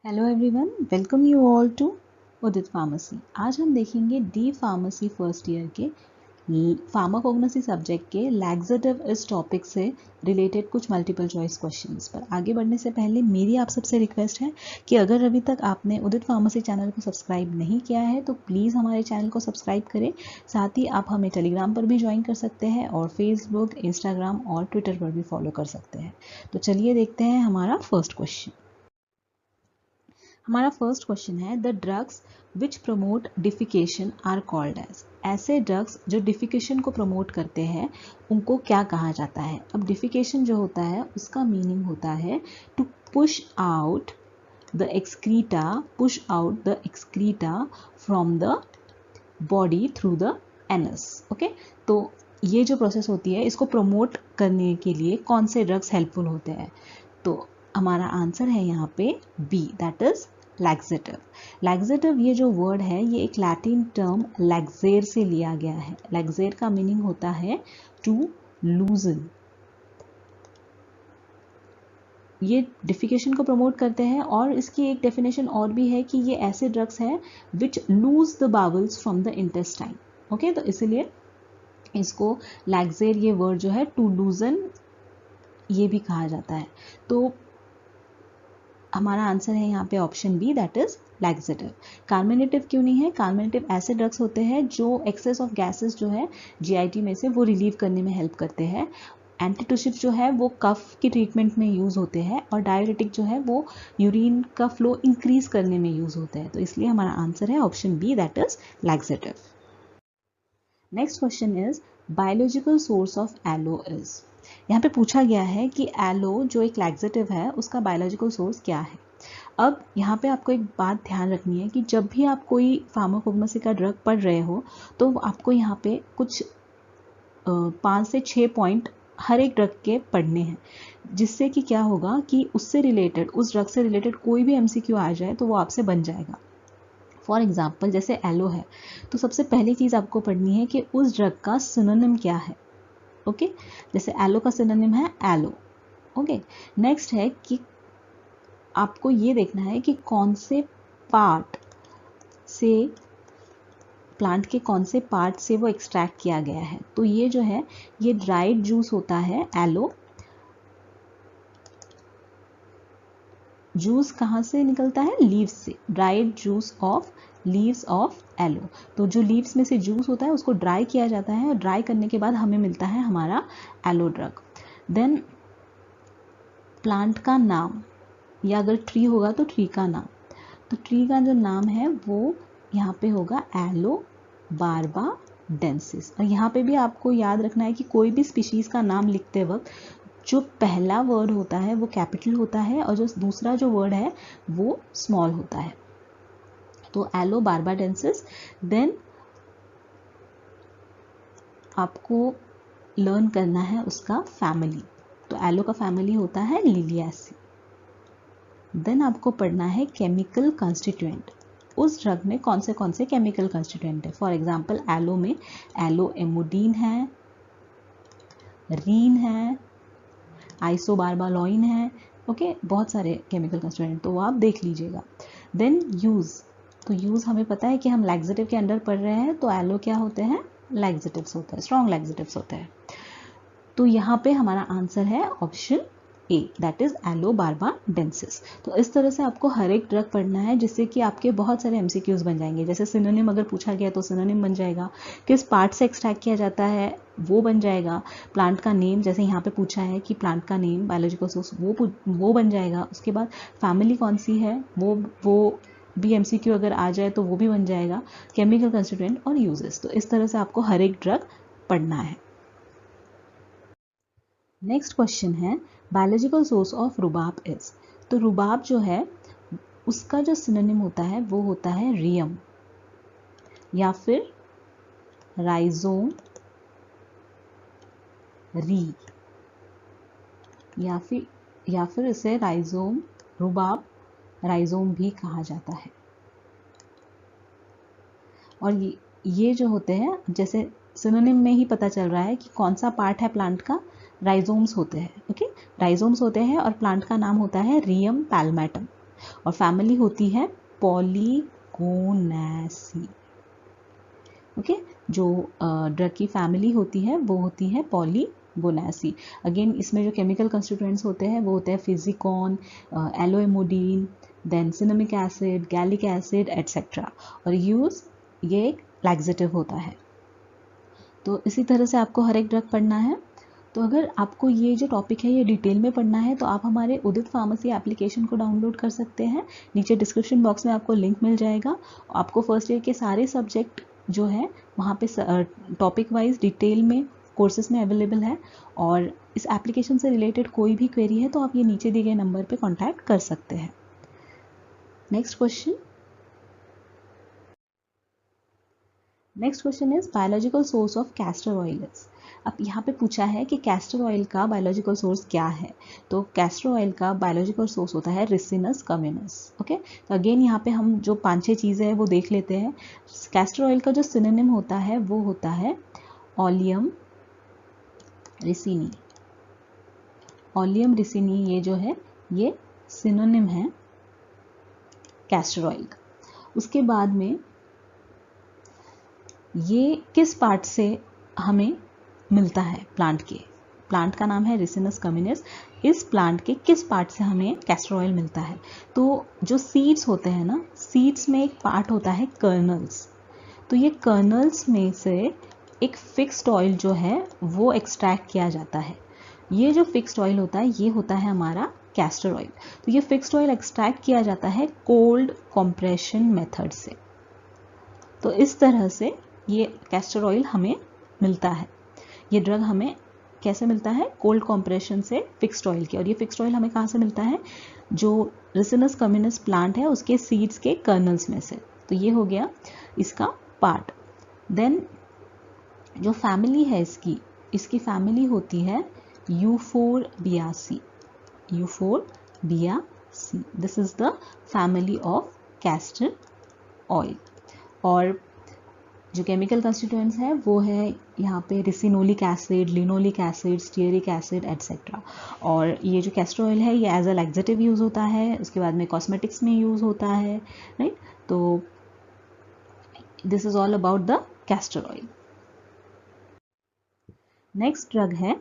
Hello everyone, welcome you all to Udit pharmacy. आज हम देखेंगे डी फार्मेसी फर्स्ट ईयर के फार्माकोग्नोसी सब्जेक्ट के लैक्सेटिव इस टॉपिक से रिलेटेड कुछ मल्टीपल चॉइस क्वेश्चंस। पर आगे बढ़ने से पहले मेरी आप सबसे रिक्वेस्ट है कि अगर अभी तक आपने उदित फार्मेसी चैनल को सब्सक्राइब नहीं किया है तो प्लीज़ हमारे चैनल को सब्सक्राइब करें। साथ ही आप हमें टेलीग्राम पर भी ज्वाइन कर सकते हैं और फेसबुक, इंस्टाग्राम और ट्विटर पर भी फॉलो कर सकते हैं। तो चलिए देखते हैं हमारा फर्स्ट क्वेश्चन। हमारा फर्स्ट क्वेश्चन है the drugs which promote defecation are called as. ऐसे ड्रग्स जो डिफिकेशन को प्रमोट करते हैं उनको क्या कहा जाता है। अब डिफिकेशन जो होता है उसका मीनिंग होता है to push out the excreta from the body through the anus. Okay, तो ये जो प्रोसेस होती है इसको प्रमोट करने के लिए कौन से ड्रग्स हेल्पफुल होते हैं। तो हमारा आंसर है यहाँ पे B, that is laxative. Laxative ये जो वर्ड है ये एक लैटिन टर्म लैक्सेर से लिया गया है। लैक्सेर का मीनिंग होता है टू लूजन। ये डिफिकेशन को प्रमोट करते हैं और इसकी एक डेफिनेशन और भी है कि ये ऐसे ड्रग्स हैं विच lose the bowels from the intestine. Okay, तो इसीलिए इसको लैक्सेर ये वर्ड जो है टू लूजन ये भी कहा जाता है। तो हमारा आंसर है यहाँ पे option B, that is laxative. Carminative क्यों नहीं है? कार्मिनेटिव ऐसे ड्रग्स होते हैं जो एक्सेस ऑफ गैसेस जो है जीआईटी में से वो रिलीव करने में हेल्प करते हैं। एंटीटूसिव जो है वो कफ की ट्रीटमेंट में यूज होते हैं और डायरेटिक जो है वो यूरिन का फ्लो इंक्रीज करने में यूज होते हैं। तो इसलिए हमारा आंसर है option B, that is laxative. Next question is biological source of aloe is. यहाँ पे पूछा गया है कि एलो जो एक लैक्सेटिव है उसका बायोलॉजिकल सोर्स क्या है। अब यहाँ पे आपको एक बात ध्यान रखनी है कि जब भी आप कोई फार्माकोग्नोसी का ड्रग पढ़ रहे हो तो आपको यहाँ पे कुछ 5 से 6 पॉइंट हर एक ड्रग के पढ़ने हैं, जिससे कि क्या होगा कि उससे रिलेटेड, उस ड्रग से रिलेटेड कोई भी एमसीक्यू आ जाए तो वो आपसे बन जाएगा। फॉर एग्जाम्पल जैसे एलो है तो सबसे पहली चीज़ आपको पढ़नी है कि उस ड्रग का सिनोनिम क्या है। ओके, जैसे एलो का सिनोनिम है एलो। ओके, नेक्स्ट है कि आपको ये देखना है कि कौन से पार्ट से, प्लांट के कौन से पार्ट से वो एक्सट्रैक्ट किया गया है। तो ये जो है ये ड्राइड जूस होता है एलो। जूस कहाँ से निकलता है? लीव्स से। Dried juice of leaves of aloe. तो जो लीव्स में से जूस होता है उसको ड्राई किया जाता है और ड्राई करने के बाद हमें मिलता है हमारा एलो ड्रग। देन प्लांट का नाम, या अगर ट्री होगा तो ट्री का नाम। तो ट्री का जो नाम है वो यहाँ पे होगा एलो बार्बाडेंसिस। और यहाँ पे भी आपको याद रखना है कि कोई भी स्पीशीज का नाम लिखते वक्त जो पहला वर्ड होता है वो कैपिटल होता है और जो दूसरा जो वर्ड है वो स्मॉल होता है। तो एलो बार्बाडेंसिस। देन आपको लर्न करना है उसका फैमिली। तो एलो का फैमिली होता है लिलियासी। देन आपको पढ़ना है केमिकल कंस्टिट्यूएंट। उस ड्रग में कौन से केमिकल कंस्टिट्यूएंट है। फॉर एग्जांपल एलो में एलो एमोडीन है, रीन है, आइसोबार्बालोइन है। ओके, बहुत सारे केमिकल कंस्टिट्यूएंट, तो वो आप देख लीजिएगा। देन यूज, तो यूज हमें पता है कि हम लैक्सेटिव के अंडर पढ़ रहे हैं तो एलो क्या होते हैं? लैक्सेटिव्स होते हैं, स्ट्रॉन्ग लैक्सेटिव्स होते हैं। तो यहाँ पे हमारा आंसर है option A, that is yellow barbadensis. तो इस तरह से आपको हर एक ड्रग पढ़ना है जिससे कि आपके बहुत सारे एमसीक्यूज बन जाएंगे। जैसे सिनोनिम अगर पूछा गया तो सिनोनिम बन जाएगा, किस पार्ट से एक्सट्रैक्ट किया जाता है वो बन जाएगा, प्लांट का नेम जैसे यहाँ पे पूछा है कि प्लांट का नेम बायोलॉजिकल सोर्स वो बन जाएगा। उसके बाद फैमिली कौन सी है वो भी एमसीक्यू अगर आ जाए तो वो भी बन जाएगा, केमिकल कंस्टिट्यूएंट और यूजेस। तो इस तरह से आपको हर एक ड्रग पढ़ना है। नेक्स्ट क्वेश्चन है biological source of Rubab is. तो रुबाब जो है उसका जो सिनोनिम होता है वो होता है रियम, या फिर राइजोम री, या फिर इसे राइजोम, रुबाब राइजोम भी कहा जाता है। और ये जो होते हैं, जैसे सिनोनिम में ही पता चल रहा है कि कौन सा पार्ट है प्लांट का, राइजोम्स होते हैं। ओके, राइजोम्स होते हैं और प्लांट का नाम होता है रियम पैल्मेटम। और फैमिली होती है पॉलीगोनेसी। ओके, जो ड्रग की फैमिली होती है वो होती है पॉलीगोनेसी। अगेन इसमें जो केमिकल कंस्टिट्यूएंट्स होते हैं वो होते हैं physcion, aloe emodin, then cinnamic acid, gallic acid etcetera. और यूज ये एक लैक्सेटिव होता है। तो इसी तरह से आपको हर एक ड्रग पढ़ना है। तो अगर आपको ये जो टॉपिक है ये डिटेल में पढ़ना है तो आप हमारे उदित फार्मेसी एप्लीकेशन को डाउनलोड कर सकते हैं। नीचे डिस्क्रिप्शन बॉक्स में आपको लिंक मिल जाएगा। आपको फर्स्ट ईयर के सारे सब्जेक्ट जो है वहाँ पे टॉपिक वाइज डिटेल में कोर्सेज में अवेलेबल है। और इस एप्लीकेशन से रिलेटेड कोई भी क्वेरी है तो आप ये नीचे दिए गए नंबर पे कॉन्टैक्ट कर सकते हैं। Next question is biological source of castor oil is. अब यहाँ पे पूछा है कि कैस्टर ऑयल का बायोलॉजिकल सोर्स क्या है। तो कैस्टर ऑयल का बायोलॉजिकल सोर्स होता है रिसिनस कम्युनस। ओके, तो अगेन यहाँ पे हम जो 5-6 चीज़ें हैं वो देख लेते हैं। कैस्टर ऑयल का जो सिनोनिम होता है वो होता है ऑलियम रिसिनी। ऑलियम रिसिनी ये जो है ये सिनोनिम है कैस्टर ऑयल का। उसके बाद में ये किस पार्ट से हमें मिलता है प्लांट के। प्लांट का नाम है रिसिनस कम्युनस। इस प्लांट के किस पार्ट से हमें कैस्टर ऑयल मिलता है। तो जो सीड्स होते हैं ना, सीड्स में एक पार्ट होता है कर्नल्स। तो ये कर्नल्स में से एक फिक्स्ड ऑयल जो है वो एक्सट्रैक्ट किया जाता है। ये जो फिक्स्ड ऑयल होता है ये होता है हमारा कैस्टर ऑयल। तो ये फिक्स्ड ऑयल एक्सट्रैक्ट किया जाता है कोल्ड कंप्रेशन मेथड से। तो इस तरह से ये कैस्टर ऑयल हमें मिलता है। ये ड्रग हमें कैसे मिलता है, कोल्ड कंप्रेशन से फिक्स्ड ऑयल के। और ये फिक्स्ड ऑयल हमें कहाँ से मिलता है, जो रिसिनस कम्युनस प्लांट है उसके सीड्स के कर्नल्स में से। तो ये हो गया इसका पार्ट। देन जो फैमिली है इसकी फैमिली होती है Euphorbiaceae. Euphorbiaceae, this is the family of castor oil. और जो केमिकल कंस्टिट्यूएंट्स है वो है यहाँ पे ricinoleic acid, linoleic acid, stearic acid etcetera. और ये जो कैस्टर ऑयल है ये एज अ लैक्सेटिव यूज़ होता है। उसके बाद में कॉस्मेटिक्स में यूज़ होता है, राइट। तो this is all about the castor oil. Next drug है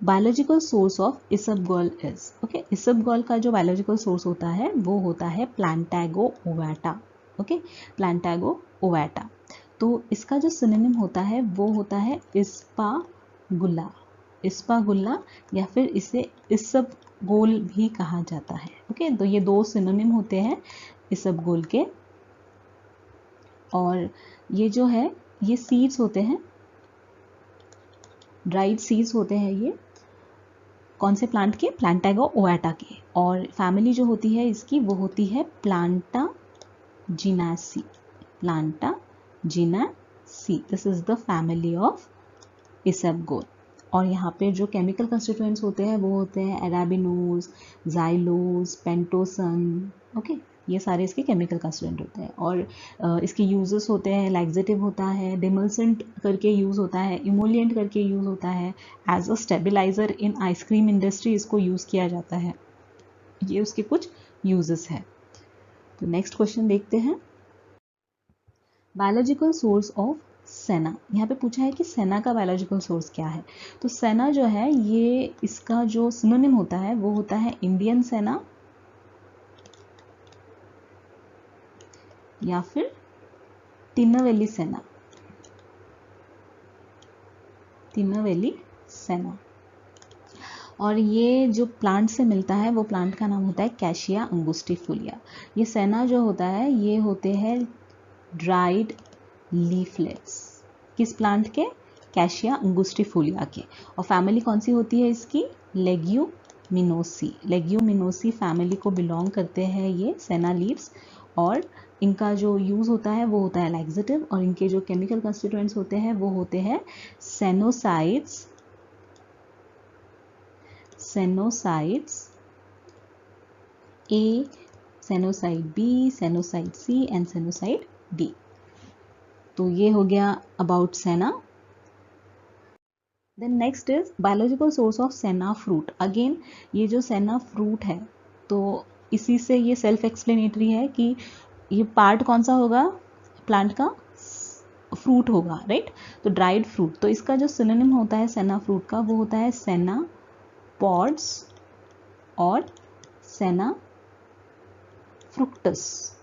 biological source of isabgol is. Okay, isabgol का जो बायोलॉजिकल सोर्स होता है वो होता है Plantago ovata. Okay, Plantago ovata. तो इसका जो सिनोनिम होता है वो होता है इस्पागुल्ला। इस्पागुल्ला या फिर इसे इसबगोल भी कहा जाता है। ओके, तो ये 2 सिनोनिम होते हैं इसबगोल के। और ये जो है ये सीड्स होते हैं, ड्राइड सीड्स होते हैं। ये कौन से प्लांट के, प्लांटागो ओवाटा के। और फैमिली जो होती है इसकी वो होती है Plantaginaceae. Plantaginaceae, this is the family of isabgol. और यहाँ पे जो केमिकल कंस्टिट्यूएंट्स होते हैं वो होते हैं एराबिनोज, जाइलोज, पेंटोसन। ओके, ये सारे इसके केमिकल कंस्टिट्यूएंट होते हैं। और इसके यूजेस होते हैं, लैक्सेटिव होता है, डिमल्सेंट करके यूज़ होता है, इमोलिएंट करके यूज़ होता है, as a stabiliser in ice cream industry इसको यूज़ किया जाता है। ये उसके कुछ यूजेस हैं। तो नेक्स्ट क्वेश्चन देखते हैं, बायोलॉजिकल सोर्स ऑफ सेना। यहाँ पे पूछा है कि सेना का बायोलॉजिकल सोर्स क्या है। तो सेना जो है ये इसका जो सिनोनिम होता है वो होता है इंडियन सेना या फिर तिनवेली सेना। तिनवेली सेना। और ये जो प्लांट से मिलता है वो प्लांट का नाम होता है कैशिया अंगुस्टिफोलिया। ये सेना जो होता है ये होते हैं ड्राइड लीफलेट्स। किस प्लांट के, कैशिया अंगुस्टिफोलिया के। और फैमिली कौन सी होती है इसकी, लेग्यूमिनोसी। लेग्यूमिनोसी फैमिली को बिलोंग करते हैं ये सेना लीव्स। और इनका जो यूज़ होता है वो होता है लैक्सेटिव। और इनके जो केमिकल कंस्टिट्यूएंट्स होते हैं वो होते हैं sennosides, A, sennoside B, sennoside C and sennoside D। तो ये हो गया about senna. Then next is biological source of senna fruit. Again ये जो सेना फ्रूट है तो इसी से ये सेल्फ एक्सप्लेनेटरी है कि ये पार्ट कौन सा होगा प्लांट का, फ्रूट होगा, राइट। तो ड्राइड फ्रूट, तो इसका जो सिनोनिम होता है सेना फ्रूट का वो होता है सेना पॉड्स और सेना फ्रुक्टस,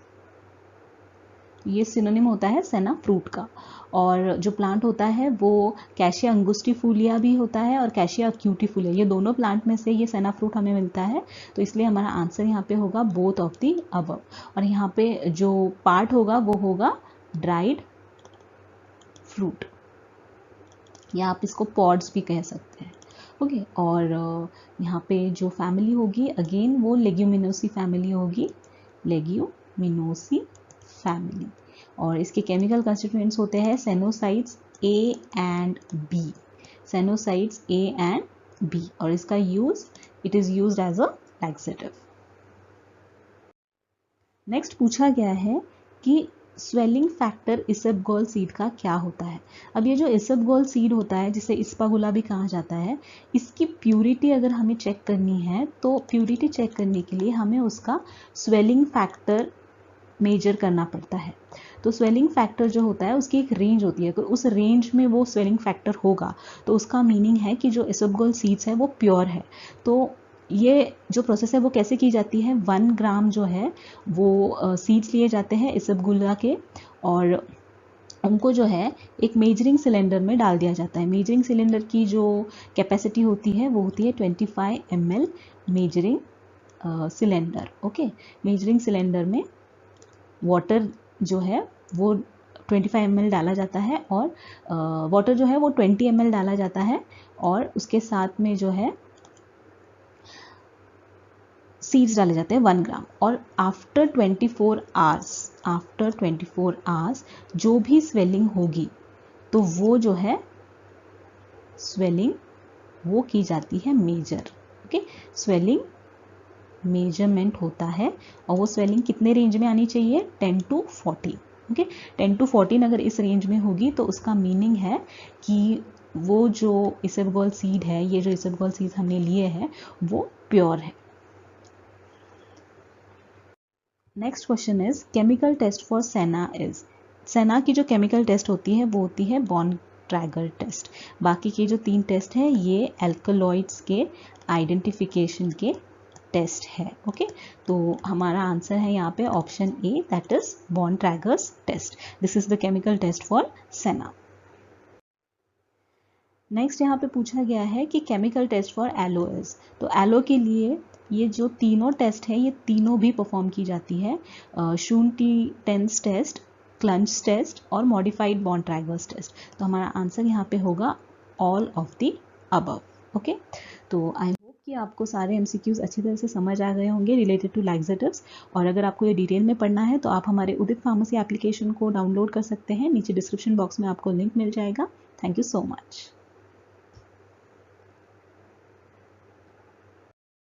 ये सिनोनिम होता है सेना फ्रूट का। और जो प्लांट होता है वो कैशिया अंगुस्टिफोलिया भी होता है और कैशिया अक्यूटिफोलिया, ये दोनों प्लांट में से ये सेना फ्रूट हमें मिलता है। तो इसलिए हमारा आंसर यहाँ पे होगा बोथ ऑफ द अबव। और यहाँ पे जो पार्ट होगा वो होगा ड्राइड फ्रूट, या आप इसको पॉड्स भी कह सकते हैं, ओके। और यहाँ पे जो फैमिली होगी अगेन वो लेग्यूमिनोसी फैमिली होगी, लेग्यूमिनोसी फैमिली। और इसके केमिकल कंस्टिट्यूएंट्स होते हैं sennosides A and B, sennosides A and B. और इसका use, it is used as a laxative. Next पूछा गया है कि स्वेलिंग फैक्टर इसबगोल सीड का क्या होता है। अब ये जो इसबगोल सीड होता है जिसे इस्पागुला भी कहा जाता है, इसकी प्यूरिटी अगर हमें चेक करनी है तो प्यूरिटी चेक करने के लिए हमें उसका स्वेलिंग फैक्टर मेजर करना पड़ता है। तो स्वेलिंग फैक्टर जो होता है उसकी एक रेंज होती है, तो उस रेंज में वो स्वेलिंग फैक्टर होगा तो उसका मीनिंग है कि जो इसबगोल सीड्स है वो प्योर है। तो ये जो प्रोसेस है वो कैसे की जाती है, 1 ग्राम जो है वो सीड्स लिए जाते हैं इसबगुला के और उनको जो है एक मेजरिंग सिलेंडर में डाल दिया जाता है। मेजरिंग सिलेंडर की जो कैपेसिटी होती है वो होती है 25 ml measuring cylinder, okay. Measuring cylinder में वाटर जो है वो 25 ml डाला जाता है और वाटर जो है वो 20 ml डाला जाता है और उसके साथ में जो है सीड्स डाले जाते हैं 1 ग्राम। और आफ्टर 24 आवर्स जो भी स्वेलिंग होगी तो वो जो है स्वेलिंग वो की जाती है मेजर, ओके। स्वेलिंग मेजरमेंट होता है और वो स्वेलिंग कितने रेंज में आनी चाहिए, 10 to 14, ओके। 10 to 14 अगर इस रेंज में होगी तो उसका मीनिंग है कि वो जो इसबगोल सीड है, ये जो इसबगोल सीड हमने लिए हैं वो प्योर है। Next question is chemical test for senna is. Senna की जो केमिकल टेस्ट होती है वो होती है बॉन-ट्रैगर टेस्ट। बाकी के जो 3 टेस्ट है ये एल्कलॉइड्स के आइडेंटिफिकेशन के टेस्ट है, ओके। तो हमारा आंसर है यहाँ पे option A, that is Borntrager's test. This is the chemical test for senna. Next यहाँ पे पूछा गया है कि chemical test for aloe is. तो एलो के लिए ये जो तीनों टेस्ट है ये तीनों भी परफॉर्म की जाती है, शून-टेंस टेस्ट, क्लंच टेस्ट और मॉडिफाइड बॉन-ट्रैगर्स टेस्ट। तो हमारा आंसर यहाँ पे होगा all of the above, okay. तो आई होप कि आपको सारे MCQs अच्छी तरह से समझ आ गए होंगे रिलेटेड टू लैक्सेटिव्स। और अगर आपको ये डिटेल में पढ़ना है तो आप हमारे उदित फार्मेसी एप्लीकेशन को डाउनलोड कर सकते हैं, नीचे डिस्क्रिप्शन बॉक्स में आपको लिंक मिल जाएगा। Thank you so much.